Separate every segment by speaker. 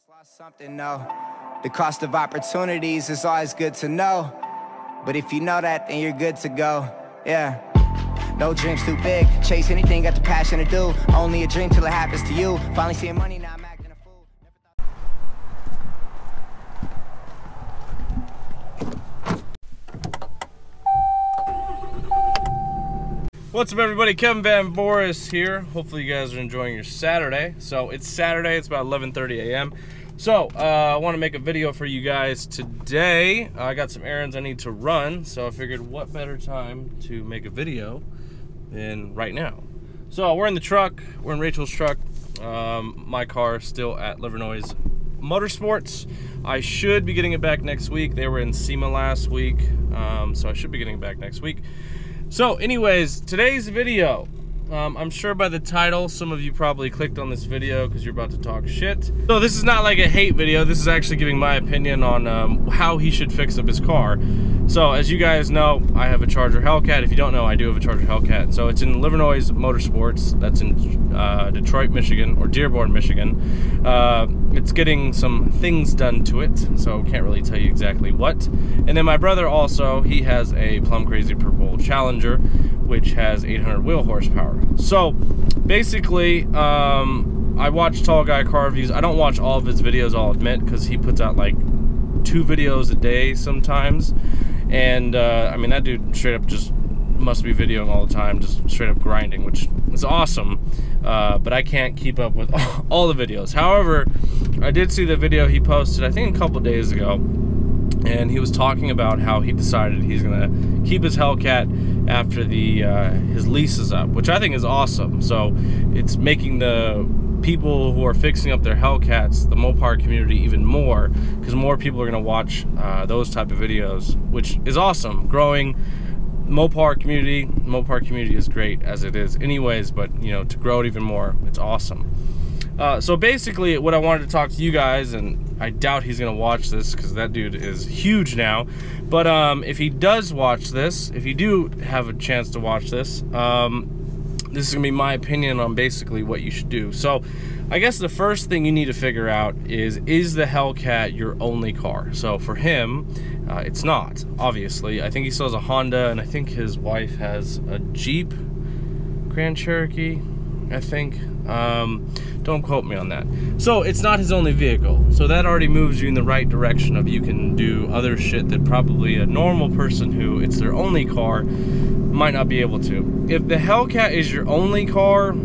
Speaker 1: Lost something, no. The cost of opportunities is always good to know. But if you know that, then you're good to go. Yeah. No dreams too big. Chase anything, got the passion to do. Only a dream till it happens to you. Finally seeing money, now I'm acting a fool.
Speaker 2: What's up, everybody? Kevin Van Voris here. Hopefully you guys are enjoying your Saturday. So it's Saturday, it's about 11:30 a.m. So I want to make a video for you guys today. I got some errands I need to run, so I figured what better time to make a video than right now. So we're in the truck, we're in Rachel's truck. My car still at Livernois Motorsports. I should be getting it back next week. They were in SEMA last week, so I should be getting it back next week. So anyways, today's video, I'm sure by the title, some of you probably clicked on this video because you're about to talk shit. So this is not like a hate video, this is actually giving my opinion on how he should fix up his car. So as you guys know, I have a Charger Hellcat. If you don't know, I do have a Charger Hellcat. So it's in Livernois Motorsports, that's in Detroit, Michigan, or Dearborn, Michigan. It's getting some things done to it, so can't really tell you exactly what. And then my brother also, he has a Plum Crazy Purple Challenger, which has 800 wheel horsepower. So basically, I watch Tall Guy Car Reviews. I don't watch all of his videos, I'll admit, because he puts out like 2 videos a day sometimes. And I mean, that dude straight up just must be videoing all the time, just straight up grinding, which is awesome. But I can't keep up with all the videos. However, I did see the video he posted, I think a couple days ago, and he was talking about how he decided he's gonna keep his Hellcat after his lease is up, which I think is awesome. So it's making the people who are fixing up their Hellcats, the Mopar community, even more, because more people are gonna watch those type of videos, which is awesome. Growing Mopar community is great as it is anyways, but you know, to grow it even more, it's awesome. So basically what I wanted to talk to you guys, and I doubt he's gonna watch this because that dude is huge now, but if he does watch this, if you do have a chance to watch this, this is gonna be my opinion on basically what you should do. So I guess the first thing you need to figure out is the Hellcat your only car? So for him, it's not, obviously. I think he still has a Honda, and I think his wife has a Jeep Grand Cherokee, I think. Don't quote me on that. So it's not his only vehicle. So that already moves you in the right direction of you can do other shit that probably a normal person who it's their only car might not be able to. If the Hellcat is your only car,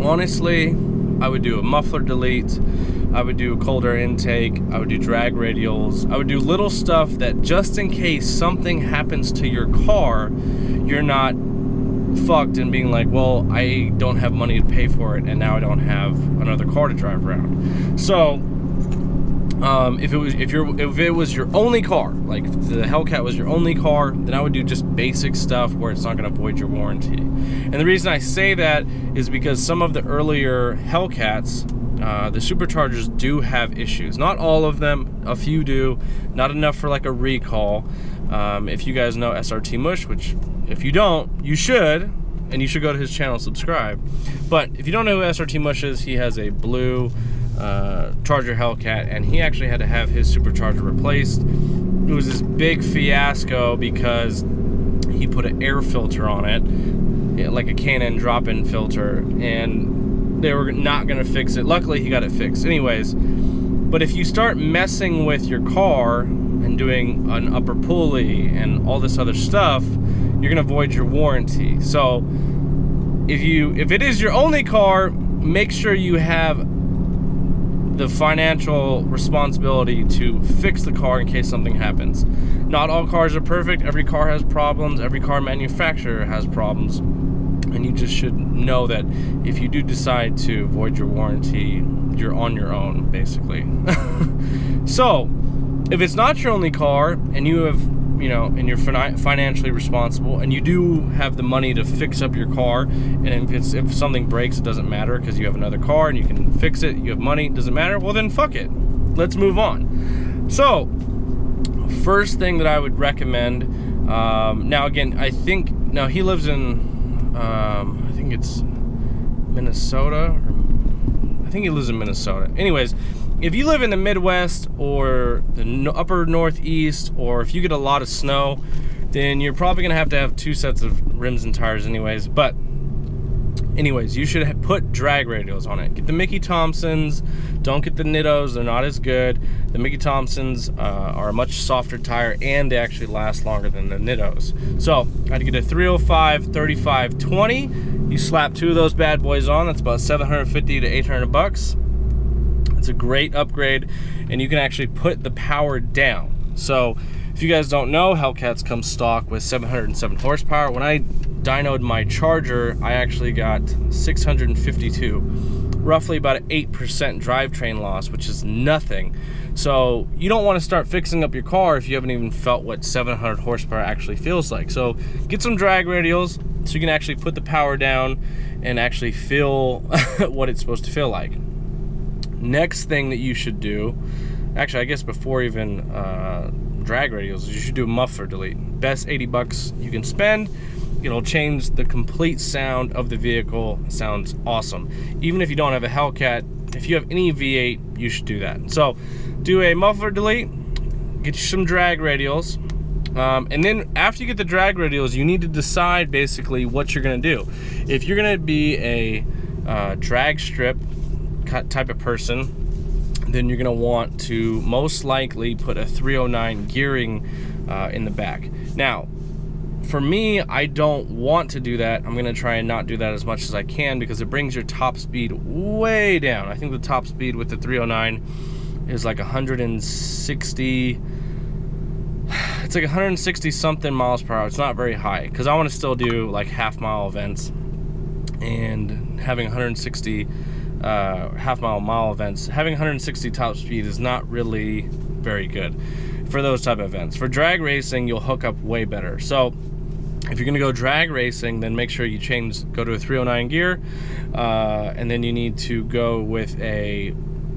Speaker 2: honestly, I would do a muffler delete, I would do a cold air intake, I would do drag radials, I would do little stuff that just in case something happens to your car, you're not fucked and being like, well, I don't have money to pay for it and now I don't have another car to drive around. So if it was your only car, like if the Hellcat was your only car, then I would do just basic stuff where it's not going to void your warranty. And the reason I say that is because some of the earlier Hellcats, the superchargers do have issues. Not all of them, a few do, not enough for like a recall. If you guys know SRT Mush, which if you don't, you should, and you should go to his channel, subscribe. But if you don't know who SRT Mush is, he has a blue Charger Hellcat, and he actually had to have his supercharger replaced. It was this big fiasco because he put an air filter on it, like a K&N drop-in filter, and they were not gonna fix it. Luckily, he got it fixed anyways. But if you start messing with your car and doing an upper pulley and all this other stuff, you're gonna void your warranty. So if it is your only car, make sure you have the financial responsibility to fix the car in case something happens. Not all cars are perfect, every car has problems, every car manufacturer has problems, and you just should know that if you do decide to void your warranty, you're on your own, basically. So if it's not your only car and you have, you know, and you're financially responsible and you do have the money to fix up your car, and if something breaks, it doesn't matter because you have another car and you can fix it, you have money, it doesn't matter, well then fuck it, let's move on. So first thing that I would recommend, now again, I think, now he lives in I think it's Minnesota, or I think he lives in Minnesota. Anyways, if you live in the Midwest or the upper Northeast, or if you get a lot of snow, then you're probably gonna have to have 2 sets of rims and tires anyways. But anyways, you should put drag radials on it. Get the Mickey Thompsons. Don't get the Nittos, they're not as good. The Mickey Thompsons are a much softer tire, and they actually last longer than the Nittos. So I had to get a 305 35 20. You slap 2 of those bad boys on, that's about 750 to 800 bucks. It's a great upgrade, and you can actually put the power down. So if you guys don't know, Hellcats come stock with 707 horsepower. When I dynoed my Charger, I actually got 652, roughly about an 8% drivetrain loss, which is nothing. So you don't want to start fixing up your car if you haven't even felt what 700 horsepower actually feels like. So get some drag radials so you can actually put the power down and actually feel what it's supposed to feel like. Next thing that you should do, actually I guess before even drag radials, you should do a muffler delete. Best 80 bucks you can spend. It'll change the complete sound of the vehicle. It sounds awesome. Even if you don't have a Hellcat, if you have any V8, you should do that. So do a muffler delete, get you some drag radials, and then after you get the drag radials, you need to decide basically what you're gonna do. If you're gonna be a drag strip type of person, then you're gonna want to most likely put a 309 gearing in the back. Now, for me, I don't want to do that. I'm gonna try and not do that as much as I can because it brings your top speed way down. I think the top speed with the 309 is like 160, it's like 160 something miles per hour. It's not very high because I want to still do like half-mile events, and having 160 half-mile events, having 160 top speed is not really very good for those type of events. For drag racing, you'll hook up way better. So if you're gonna go drag racing, then make sure you go to a 309 gear, and then you need to go with a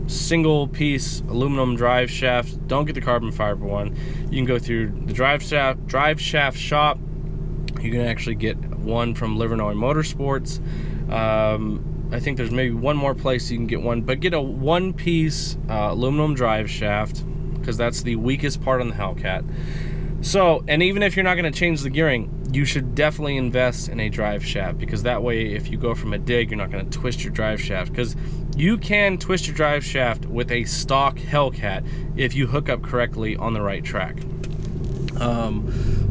Speaker 2: single piece aluminum drive shaft. Don't get the carbon fiber one. You can go through the drive shaft shop. You can actually get one from Livernois Motorsports. I think there's maybe one more place you can get one, but get a one-piece aluminum drive shaft because that's the weakest part on the Hellcat. So, and even if you're not going to change the gearing, you should definitely invest in a drive shaft, because that way if you go from a dig, you're not going to twist your drive shaft, because you can twist your drive shaft with a stock Hellcat if you hook up correctly on the right track.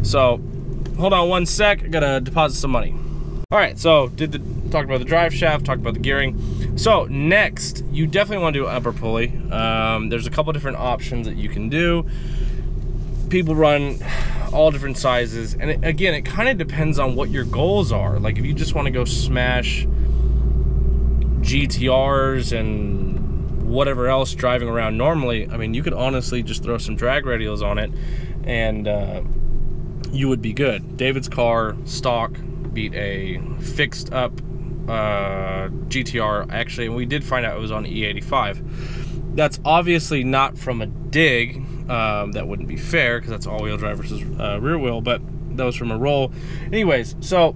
Speaker 2: So hold on one sec, I gotta deposit some money. All right, so talked about the drive shaft, talked about the gearing. So next, you definitely want to do an upper pulley. There's a couple different options that you can do. People run all different sizes, and again, it kind of depends on what your goals are. Like if you just want to go smash GTRs and whatever else driving around normally, I mean, you could honestly just throw some drag radials on it and you would be good. David's car stock beat a fixed up GTR, actually, and we did find out it was on E85. That's obviously not from a dig. That wouldn't be fair because that's all-wheel drive versus rear wheel, but that was from a roll. Anyways, so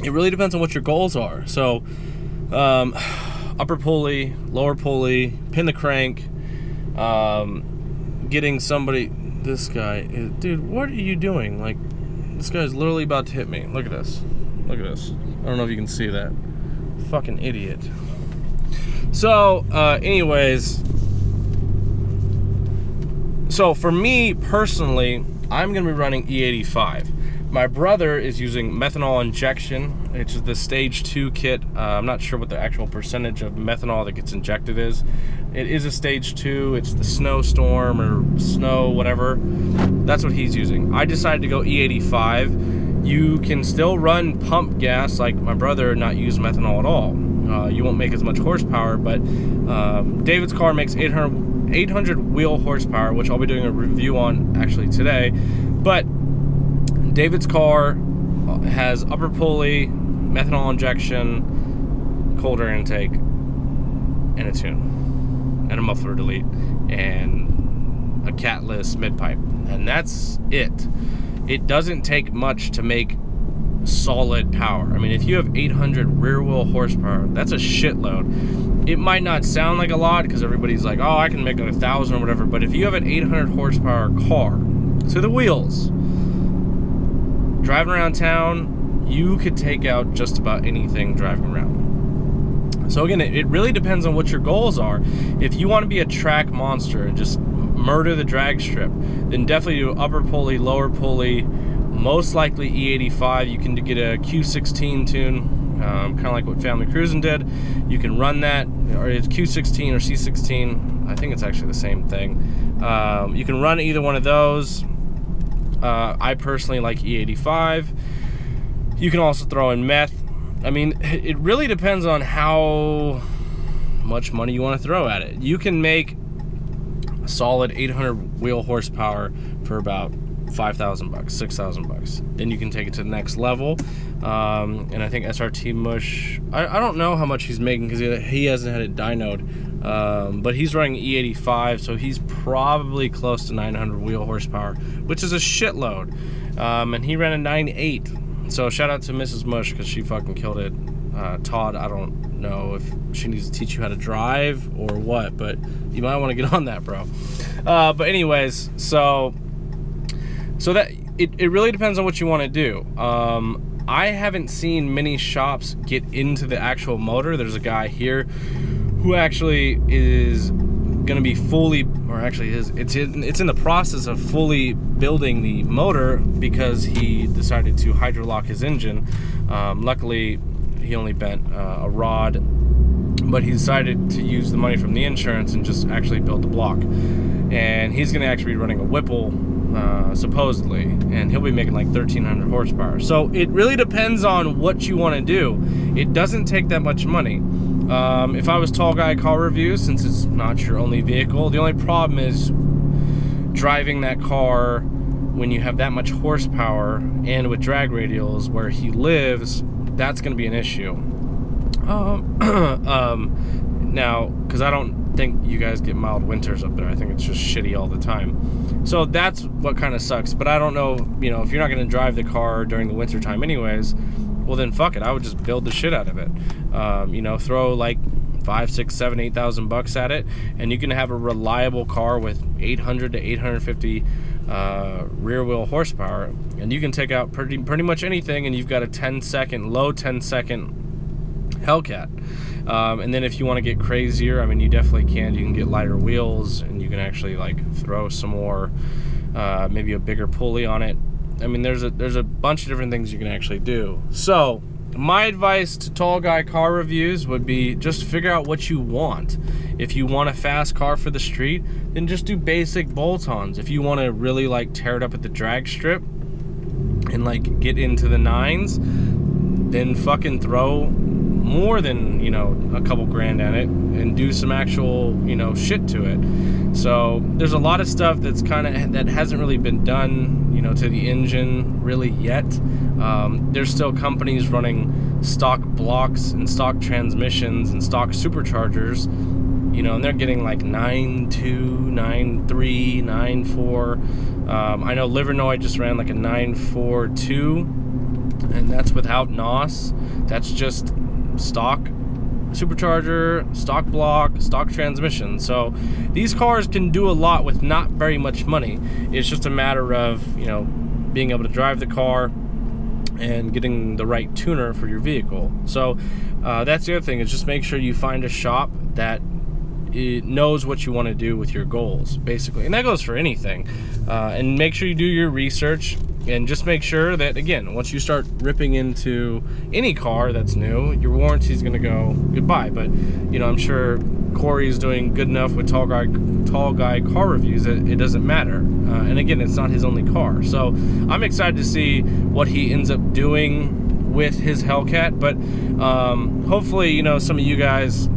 Speaker 2: it really depends on what your goals are. So upper pulley, lower pulley, pin the crank, getting somebody, this guy, dude, what are you doing? Like, this guy's literally about to hit me. Look at this. Look at this. I don't know if you can see that. Fucking idiot. So, anyways, so for me personally, I'm gonna be running E85. My brother is using methanol injection, which is the stage 2 kit. I'm not sure what the actual percentage of methanol that gets injected is. It is a stage 2, it's the snowstorm or snow, whatever. That's what he's using. I decided to go E85. You can still run pump gas like my brother, not use methanol at all. You won't make as much horsepower, but David's car makes 800 wheel horsepower, which I'll be doing a review on actually today. But David's car has upper pulley, methanol injection, cold air intake, and a tune, and a muffler delete, and a catless mid-pipe, and that's it. It doesn't take much to make solid power. I mean, if you have 800 rear wheel horsepower, that's a shitload. It might not sound like a lot because everybody's like, oh, I can make it 1,000 or whatever, but if you have an 800 horsepower car to the wheels, driving around town, you could take out just about anything driving around. So again, it really depends on what your goals are. If you want to be a track monster and just murder the drag strip, then definitely do upper pulley, lower pulley, most likely E85. You can get a Q16 tune, kind of like what Family Cruising did. You can run that, or it's Q16 or C16. I think it's actually the same thing. You can run either one of those. I personally like E85. You can also throw in meth. I mean, it really depends on how much money you want to throw at it. You can make a solid 800 wheel horsepower for about 5,000 bucks, 6,000 bucks. Then you can take it to the next level. And I think SRT Mush, I don't know how much he's making because he hasn't had it dynoed. But he's running E85, so he's probably close to 900 wheel horsepower, which is a shitload. And he ran a 9.8. So shout out to Mrs. Mush because she fucking killed it. Todd, I don't know if she needs to teach you how to drive or what, but you might want to get on that, bro. But anyways, so that it really depends on what you want to do. I haven't seen many shops get into the actual motor. There's a guy here who actually is gonna be fully, or actually it's in the process of fully building the motor because he decided to hydrolock his engine. Luckily he only bent a rod, but he decided to use the money from the insurance and just actually build the block. And he's gonna actually be running a Whipple supposedly, and he'll be making like 1,300 horsepower. So it really depends on what you want to do. It doesn't take that much money. If I was Tall Guy Car Reviews, since it's not your only vehicle, the only problem is driving that car when you have that much horsepower and with drag radials where he lives. That's going to be an issue. Now, because I don't think you guys get mild winters up there. I think it's just shitty all the time. So that's what kind of sucks. But I don't know, you know, if you're not going to drive the car during the winter time anyways, well then fuck it. I would just build the shit out of it. You know, throw like 5, 6, 7, 8,000 bucks at it, and you can have a reliable car with 800 to 850 rear wheel horsepower, and you can take out pretty much anything, and you've got a 10-second, low 10-second Hellcat. And then if you want to get crazier, I mean, you definitely can. You can get lighter wheels, and you can actually like throw some more, maybe a bigger pulley on it. I mean, there's a bunch of different things you can actually do. So my advice to Tall Guy Car Reviews would be just figure out what you want. If you want a fast car for the street, then just do basic bolt-ons. If you want to really like tear it up at the drag strip and like get into the 9s, then fucking throw more than, you know, a couple grand at it and do some actual, you know, shit to it. So there's a lot of stuff that's that hasn't really been done, you know, to the engine really yet. There's still companies running stock blocks and stock transmissions and stock superchargers, you know, and they're getting like 9.2, 9.3, 9.4. I know Livernois just ran like a 9.4.2, and that's without NOS. That's just stock supercharger, stock block, stock transmission. So these cars can do a lot with not very much money. It's just a matter of, you know, being able to drive the car and getting the right tuner for your vehicle. So that's the other thing, is just make sure you find a shop that it knows what you want to do with your goals, basically. And that goes for anything. And make sure you do your research, and just make sure that, again, once you start ripping into any car that's new, your warranty is going to go goodbye. But, you know, I'm sure Corey is doing good enough with Tall Guy Car Reviews that it doesn't matter. And again, it's not his only car. So I'm excited to see what he ends up doing with his Hellcat. But hopefully, you know, some of you guys,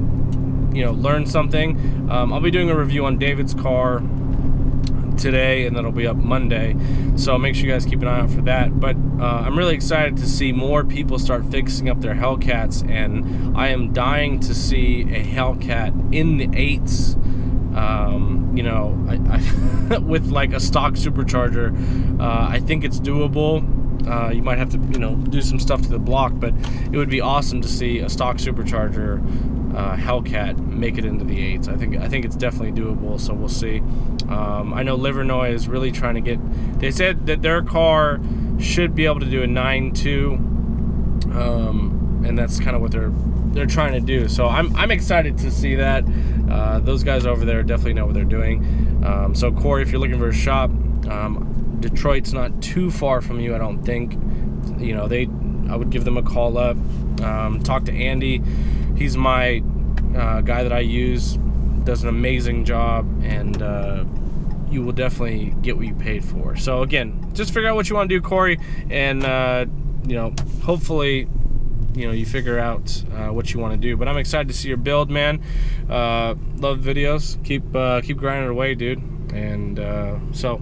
Speaker 2: you know, learn something. I'll be doing a review on David's car today, and that'll be up Monday, so make sure you guys keep an eye out for that. But I'm really excited to see more people start fixing up their Hellcats, and I am dying to see a Hellcat in the 8s, you know, with like a stock supercharger. I think it's doable. You might have to, you know, do some stuff to the block, but it would be awesome to see a stock supercharger Hellcat make it into the 8s. I think it's definitely doable, so we'll see. I know Livernois is really trying to get, they said that their car should be able to do a 9.2, and that's kind of what they're trying to do. So I'm excited to see that. Those guys over there definitely know what they're doing. So Corey, if you're looking for a shop, Detroit's not too far from you, I don't think. You know, I would give them a call up. Talk to Andy. He's my guy that I use. Does an amazing job, and you will definitely get what you paid for. So again, just figure out what you want to do, Corey, and you know, hopefully, you know, you figure out what you want to do. But I'm excited to see your build, man. Love videos. Keep grinding away, dude. And so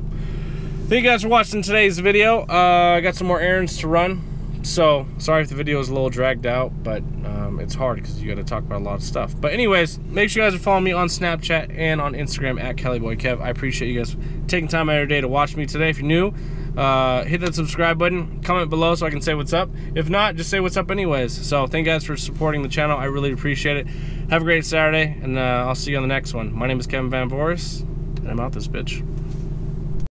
Speaker 2: thank you guys for watching today's video. I got some more errands to run, so sorry if the video is a little dragged out, but it's hard because you got to talk about a lot of stuff. But anyways, make sure you guys are following me on Snapchat and on Instagram at KellyBoyKev. I appreciate you guys taking time out of your day to watch me today. If you're new, hit that subscribe button, comment below so I can say what's up. If not, just say what's up anyways. So thank you guys for supporting the channel. I really appreciate it. Have a great Saturday, and I'll see you on the next one. My name is Kevin Van Voris, and I'm out this bitch.